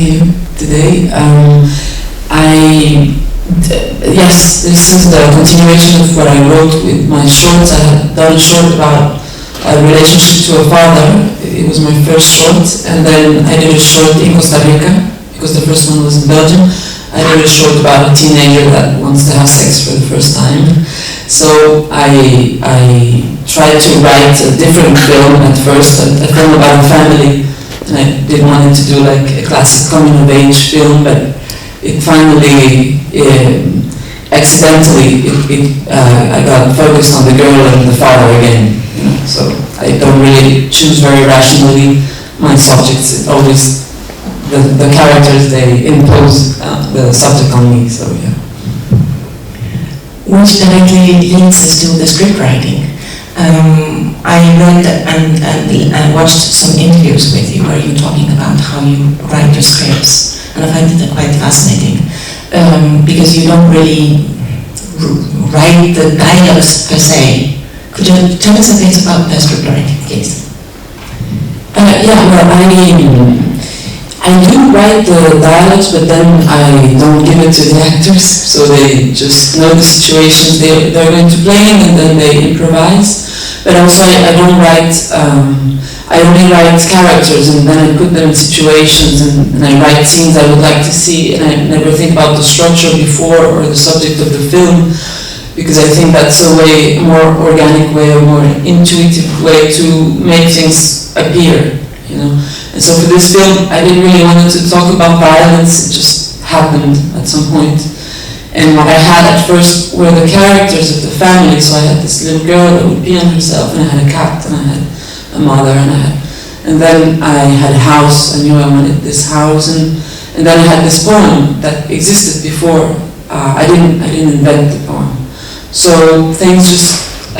here today. Yes, this is the continuation of what I wrote with my shorts. I had done a short about a relationship to a father. It was my first short, and then I did a short in Costa Rica, because the first one was in Belgium. I did a short about a teenager that wants to have sex for the first time. So I tried to write a different film at first, a film about a family, and I didn't want it to do like a classic coming-of-age film, but it finally, accidentally, I got focused on the girl and the father again. You know? So I don't really choose very rationally my subjects. It always, the characters, they impose the subject on me, so yeah. Which directly links us to the script writing. I read and watched some interviews with you where you're talking about how you write your scripts, and I find it quite fascinating because you don't really write the dialogues per se. Could you tell us a bit about the script writing, please? Yeah, well, I do write the dialogues, but then I don't give it to the actors, so they just know the situations they're going to play in, and then they improvise. But also I don't write, I only write characters, and then I put them in situations, and I write scenes I would like to see, and I never think about the structure before or the subject of the film, because I think that's a way, more organic way, a more intuitive way to make things appear, you know. And so for this film, I didn't really want to talk about violence, it just happened at some point. And what I had at first were the characters of the family, so I had this little girl that would pee on herself, and I had a cat, and I had a mother, and then I had a house. I knew I wanted this house, and then I had this poem that existed before. I didn't invent the poem. So things just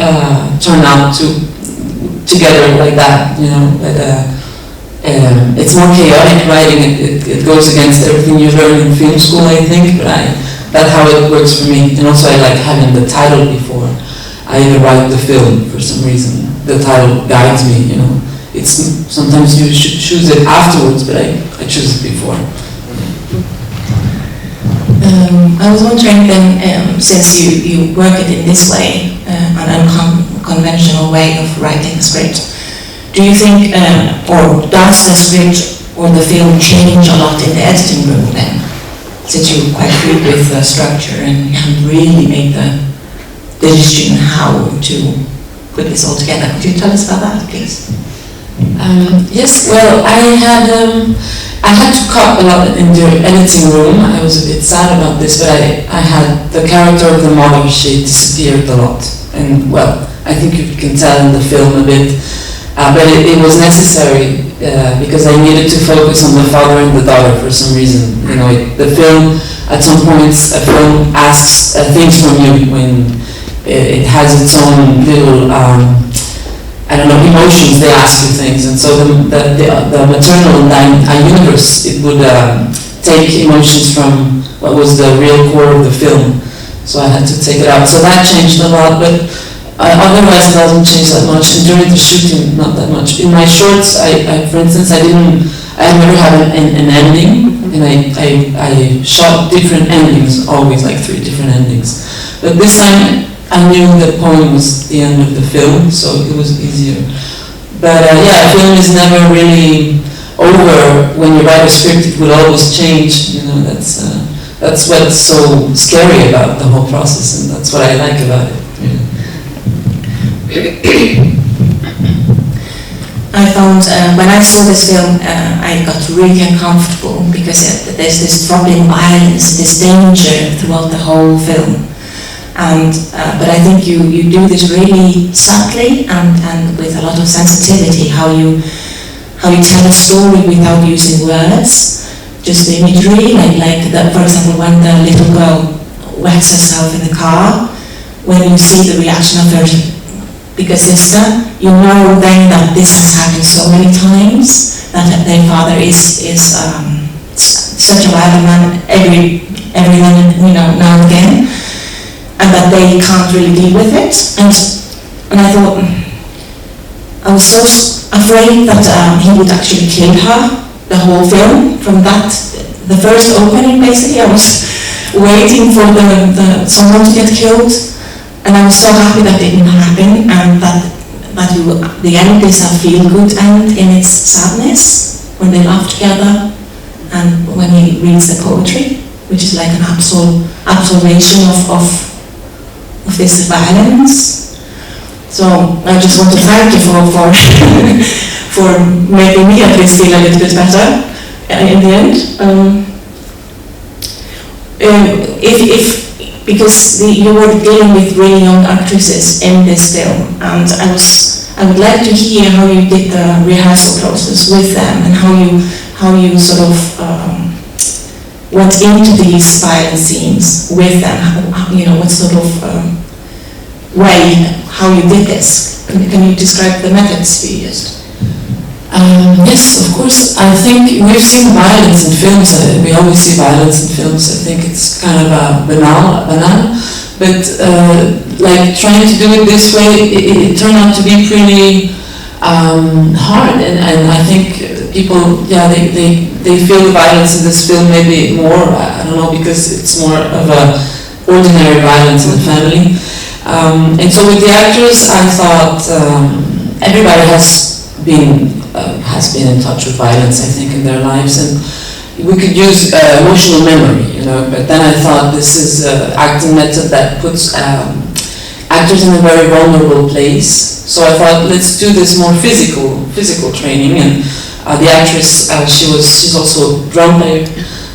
turned out together like that, you know. But, it's more chaotic writing. It goes against everything you learn in film school, I think, but that's how it works for me. And also I like having the title before I even write the film for some reason. The title guides me, you know. It's sometimes you should choose it afterwards, but I choose it before. I was wondering then, since you work it in this way, an unconventional way of writing a script, do you think, or does the script or the film change a lot in the editing room then? Since you're quite free with the structure and you haven't really made the decision how to put this all together. Could you tell us about that, please? Yes, well, I had to cut a lot in the editing room. I was a bit sad about this, but I had the character of the mother, she disappeared a lot. And well, I think you can tell in the film a bit. But it was necessary because I needed to focus on the father and the daughter for some reason. You know, the film, at some points, a film asks things from you when it has its own little, I don't know, emotions. They ask you things, and so the maternal universe, it would take emotions from what was the real core of the film. So I had to take it out. So that changed a lot, but. Otherwise, it doesn't change that much, and during the shooting, not that much. In my shorts, for instance, I never had an ending, and I shot different endings, always like 3 different endings. But this time, I knew the poem was the end of the film, so it was easier. But yeah, a film is never really over. When you write a script, it will always change. You know, that's what's so scary about the whole process, and that's what I like about it. Yeah. I found when I saw this film, I got really uncomfortable because there's this dropping violence, this danger throughout the whole film. And but I think you do this really subtly and with a lot of sensitivity. How you tell a story without using words, just the imagery, like for example, when the little girl wets herself in the car, when you see the reaction of her bigger sister, you know then that this has happened so many times, that their father is such a violent man every now and again, and that they can't really deal with it. And I thought, I was so afraid that he would actually kill her the whole film from that the first opening, basically, I was waiting for someone to get killed, and I was so happy that didn't happen, and that the end is a feel-good end in its sadness, when they laugh together, and when he reads the poetry, which is like an absolvation of this violence. So I just want to thank you for for making me at least feel a little bit better in the end. Because you were dealing with really young actresses in this film, and I would like to hear how you did the rehearsal process with them, and how you sort of went into these violent scenes with them. What sort of way how you did this. Can you describe the methods you used? Yes, of course. I think we've seen violence in films. We always see violence in films. I think it's kind of banal. But like trying to do it this way, it turned out to be pretty hard. And I think people, they feel the violence in this film maybe more. I don't know, because it's more of a ordinary violence in the family. And so with the actors, I thought everybody has been in touch with violence, I think, in their lives, and we could use emotional memory, but then I thought this is an acting method that puts actors in a very vulnerable place, so I thought let's do this more physical training, and the actress, she's also a drum player,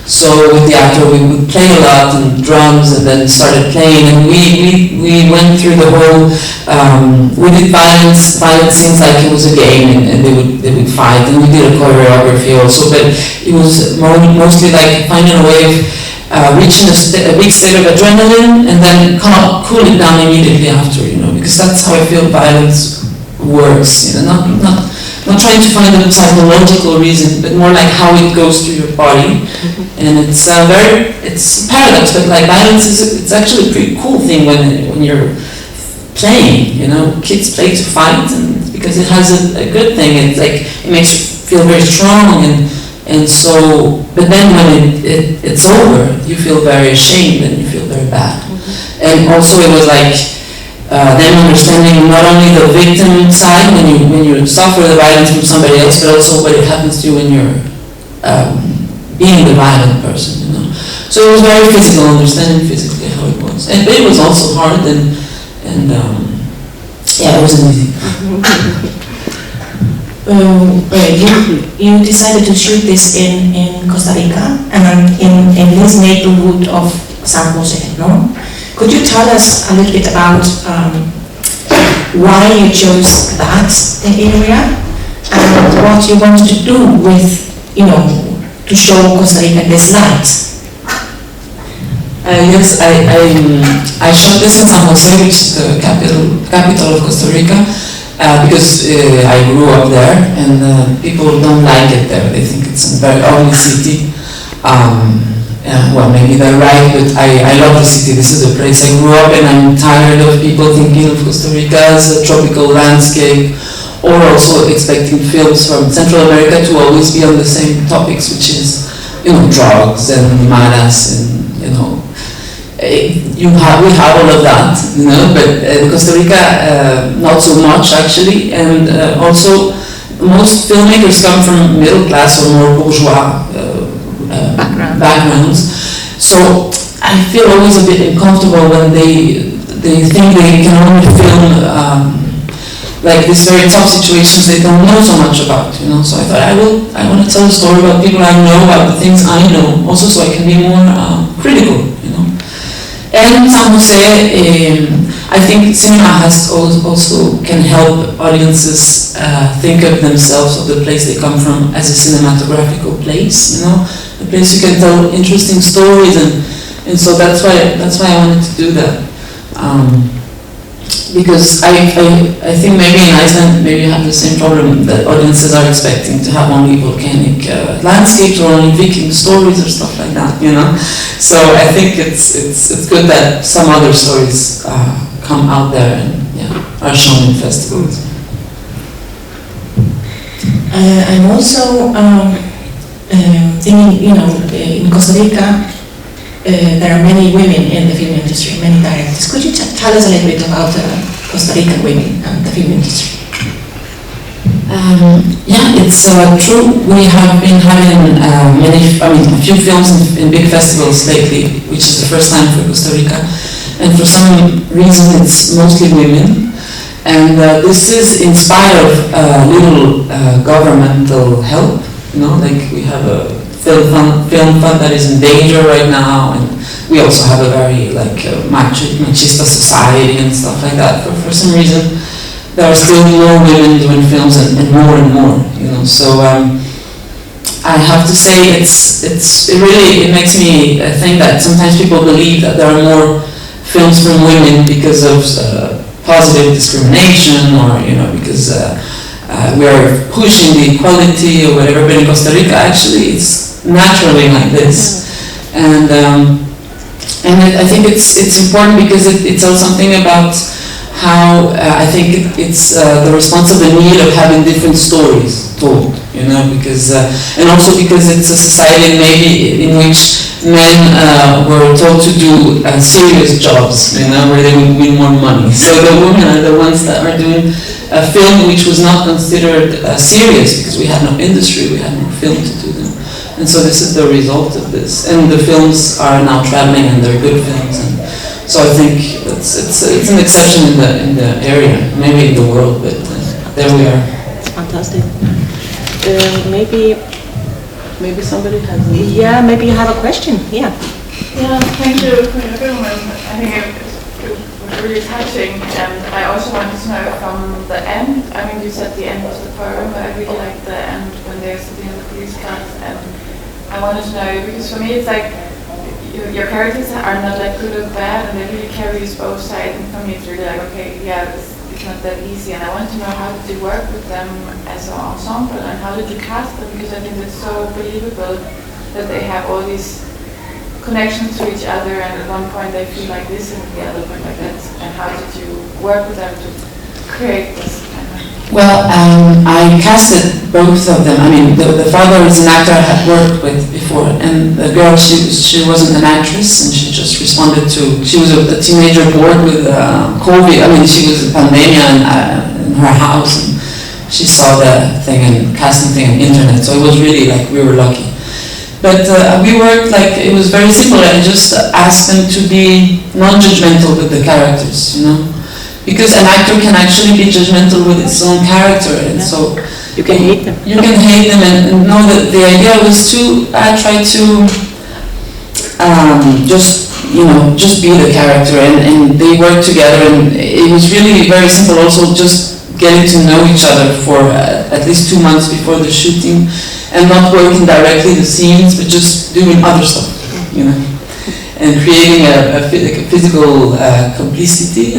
so with the actor we would play a lot and drums, and then started playing, and we went through the whole, we did violent scenes like it was a game, and they would fight, and we did a choreography also, but it was mostly like finding a way of reaching a big state of adrenaline, and then cool it down immediately after, because that's how I feel violence works, not trying to find a psychological reason, but more like how it goes through your body. And it's it's a paradox, but like violence it's actually a pretty cool thing when you're playing, kids play to fight, and because it has a good thing, it's like, it makes you feel very strong, and so, but then when it's over, you feel very ashamed, and you feel very bad. And also it was like, then understanding not only the victim side when you suffer the violence from somebody else, but also what it happens to you when you're being the violent person, So it was very physical, understanding physically how it was, but it was also hard, and it wasn't easy. You decided to shoot this in Costa Rica and in this neighborhood of San Jose, no? Could you tell us a little bit about why you chose that area and what you wanted to do with, to show Costa Rica in this light? Yes, I shot this in San Jose, which is the capital of Costa Rica, because I grew up there, and people don't like it there. They think it's a very ugly city. Well, maybe they're right, but I love the city. This is a place I grew up in. I'm tired of people thinking of Costa Rica as a tropical landscape, or also expecting films from Central America to always be on the same topics, which is, drugs and maras, and we have all of that, but Costa Rica not so much actually, and also most filmmakers come from middle class or more bourgeois backgrounds, so I feel always a bit uncomfortable when they think they can only film like these very tough situations they don't know so much about, So I thought I want to tell a story about people I know, about the things I know, also so I can be more critical, And San Jose, I think cinema also can help audiences think of themselves, of the place they come from, as a cinematographical place, a place you can tell interesting stories, and so that's why I wanted to do that. Because I think maybe in Iceland, maybe you have the same problem that audiences are expecting to have only volcanic landscapes or only Viking stories or stuff like that, So I think it's good that some other stories come out there and are shown in festivals. I'm also in Costa Rica, there are many women in the film industry, many directors. Could you tell us a little bit about Costa Rican women and the film industry? Yeah, it's true. We have been having a few films in big festivals lately, which is the first time for Costa Rica. And for some reason, it's mostly women. And this is in spite of little governmental help. Like we have a film fund that is in danger right now, and we also have a very machista society and stuff like that. For some reason, there are still more women doing films and more. So I have to say it makes me think that sometimes people believe that there are more films from women because of positive discrimination, or because we are pushing the equality or whatever. But in Costa Rica, actually, it's naturally like this, and I think it's important because it tells something about how I think it's the response of the need of having different stories told, because and also because it's a society maybe in which men were told to do serious jobs, where they would win more money. So the women are the ones that are doing a film which was not considered serious because we had no industry, we had no film to do them, and so this is the result of this. And the films are now traveling, and they're good films. And so I think it's an exception in the area, maybe in the world, but there we are. Fantastic. Maybe somebody has. Yeah, maybe you have a question. Yeah. Yeah, thank you for your film, and I think it was really touching. And I also wanted to know from the end. I mean, you said the end was the poem, but I really like the end when they're sitting in the police cars. And I wanted to know, because for me it's like, your characters are not like good or bad, and they really carry both sides. And for me, it's really like, okay, yeah, it's not that easy. And I wanted to know, how did you work with them as an ensemble, and how did you cast them? Because I think it's so believable that they have all these connections to each other, and at one point they feel like this, and the other point like that. And how did you work with them to create this? Well, I casted both of them. I mean, the father is an actor I had worked with before, and the girl, she wasn't an actress, and she just responded to, she was a teenager bored with COVID. I mean, she was a pandemic in her house, and she saw the thing and casting thing on the internet, so it was really like, we were lucky. But we worked like, it was very simple. I just asked them to be non-judgmental with the characters, Because an actor can actually be judgmental with its own character, and so you can hate them. You can hate them, and know that the idea was to try to just be the character, and they worked together, and it was really very simple. Also, just getting to know each other for at least 2 months before the shooting, and not working directly the scenes, but just doing other stuff, and creating a physical complicity,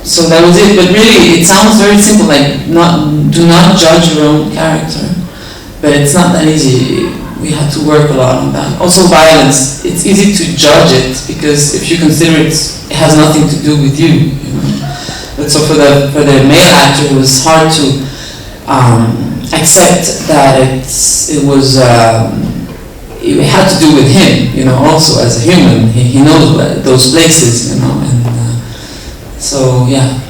So that was it. But really, it sounds very simple, like do not judge your own character. But it's not that easy. We had to work a lot on that. Also, violence. It's easy to judge it because if you consider it has nothing to do with you. But so for the male actor, it was hard to accept that it had to do with him, also as a human. He knows those places, and so yeah,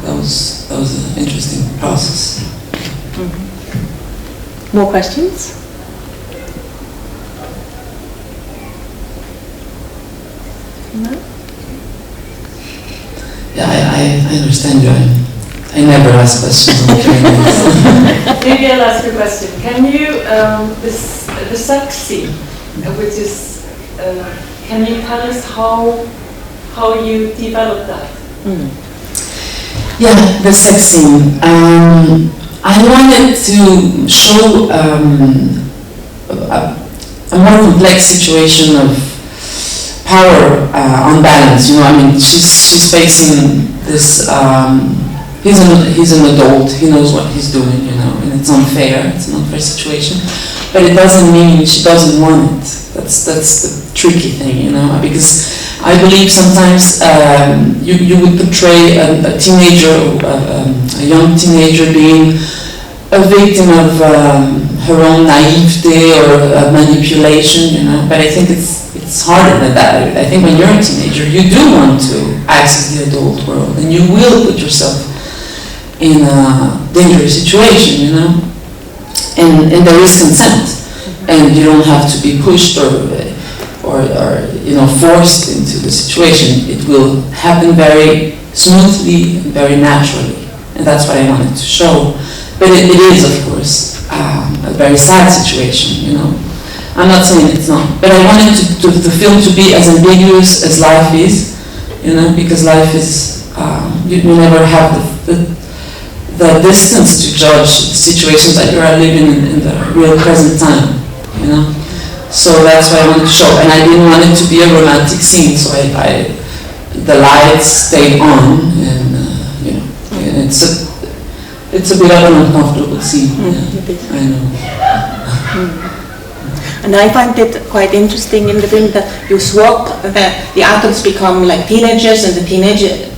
that was an interesting process. More questions? No? Yeah, I understand you. I never ask questions on trainings. Maybe I'll ask you a question. Can you, the sex scene, which is, can you tell us how you developed that? Yeah, the sex scene. I wanted to show a more complex situation of power unbalance. I mean, she's facing this. He's an adult. He knows what he's doing. And it's unfair. It's an unfair situation, but it doesn't mean she doesn't want it. That's the tricky thing, because I believe sometimes you would portray a teenager, a young teenager being a victim of her own naivete or manipulation, you know. But I think it's harder than that. I think when you're a teenager, you do want to access the adult world, and you will put yourself in a dangerous situation, you know. And there is consent, and you don't have to be pushed or you know, forced into the situation. It will happen very smoothly and very naturally, and that's what I wanted to show. But it is, of course, a very sad situation, you know. I'm not saying it's not, but I wanted the film to be as ambiguous as life is, you know, because life is, you never have the distance to judge the situations that you are living in the real present time, you know. So that's why I wanted to show, and I didn't want it to be a romantic scene, so the lights stayed on, and you know, and it's a bit of an uncomfortable scene. Yeah, I know. And I find it quite interesting in the film that you swap, the adults become like teenagers, and the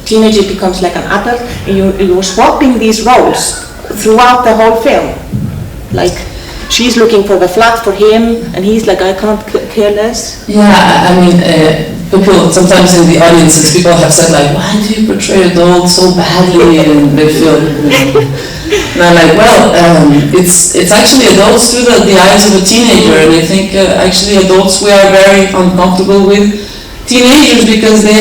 teenager becomes like an adult, and you're swapping these roles throughout the whole film. Like, she's looking for the flat for him, and he's like, I can't care less. Yeah, I mean, people, sometimes in the audiences, people have said like, why do you portray adults so badly? And they feel, and I'm like, well, it's actually adults through the eyes of a teenager, and I think actually adults, we are very uncomfortable with teenagers because they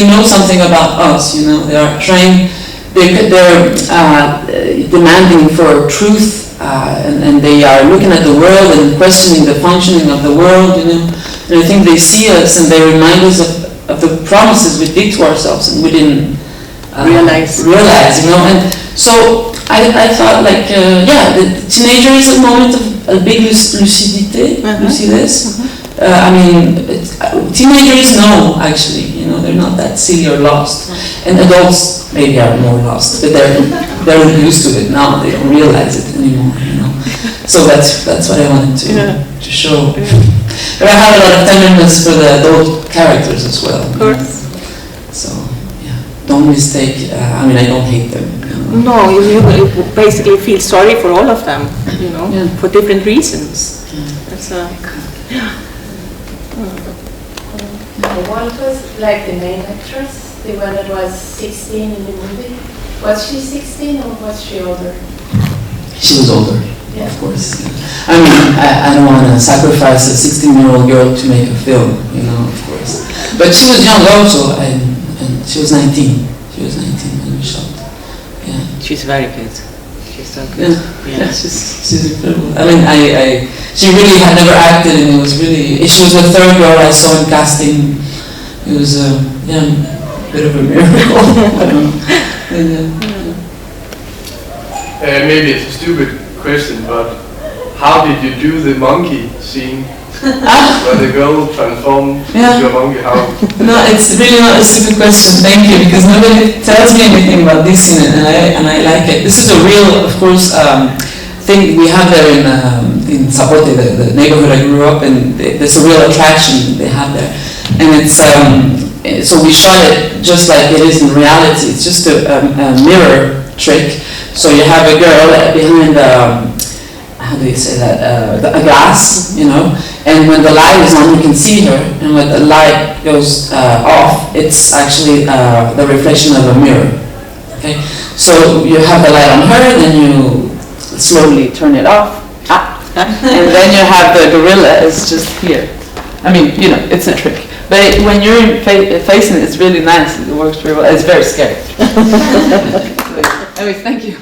know something about us, you know. They are trying, they're demanding for truth. And they are looking at the world and questioning the functioning of the world, you know. And I think they see us and they remind us of the promises we did to ourselves and we didn't realize, you know. And so I thought, like, yeah, the teenager is a moment of a big lucidity. You see this? I mean, teenagers know, actually, you know, they're not that silly or lost. And adults maybe are more lost, but they're used to it now. They don't realize it anymore, you know. So that's what I wanted to show. But I have a lot of tenderness for the adult characters as well. Of course. So yeah, don't mistake. I mean, I don't hate them. You know? No, you basically feel sorry for all of them, you know, for different reasons. That's What was like the main actress, the one that was 16 in the movie? Was she 16 or was she older? She was older, of course. I mean, I don't want to sacrifice a 16-year-old girl to make a film, you know, of course. But she was young also, and she was 19. She was 19 when we shot. Yeah. She's very good. She's so good. Yeah, she's incredible. I mean, she really had never acted, and it was really. She was the third girl I saw in casting. It was a bit of a miracle. I don't know. Maybe it's a stupid question, but how did you do the monkey scene? Where the girl transformed into a monkey? How? No, it's really not a stupid question. Thank you, because nobody tells me anything about this scene, and I like it. This is a real, of course, thing we have there in Zapote, the neighborhood I grew up in. There's a real attraction they have there, and it's so we shot it just like it is in reality. It's just a mirror trick. So you have a girl behind how do you say that, a glass, you know, and when the light is on you can see her, and when the light goes off, it's actually the reflection of a mirror. Okay, so you have the light on her, then you slowly turn it off, and then you have the gorilla is just here. I mean, you know, it's a trick. But when you're facing it, it's really nice. It works very well. It's very scary. Anyway, thank you.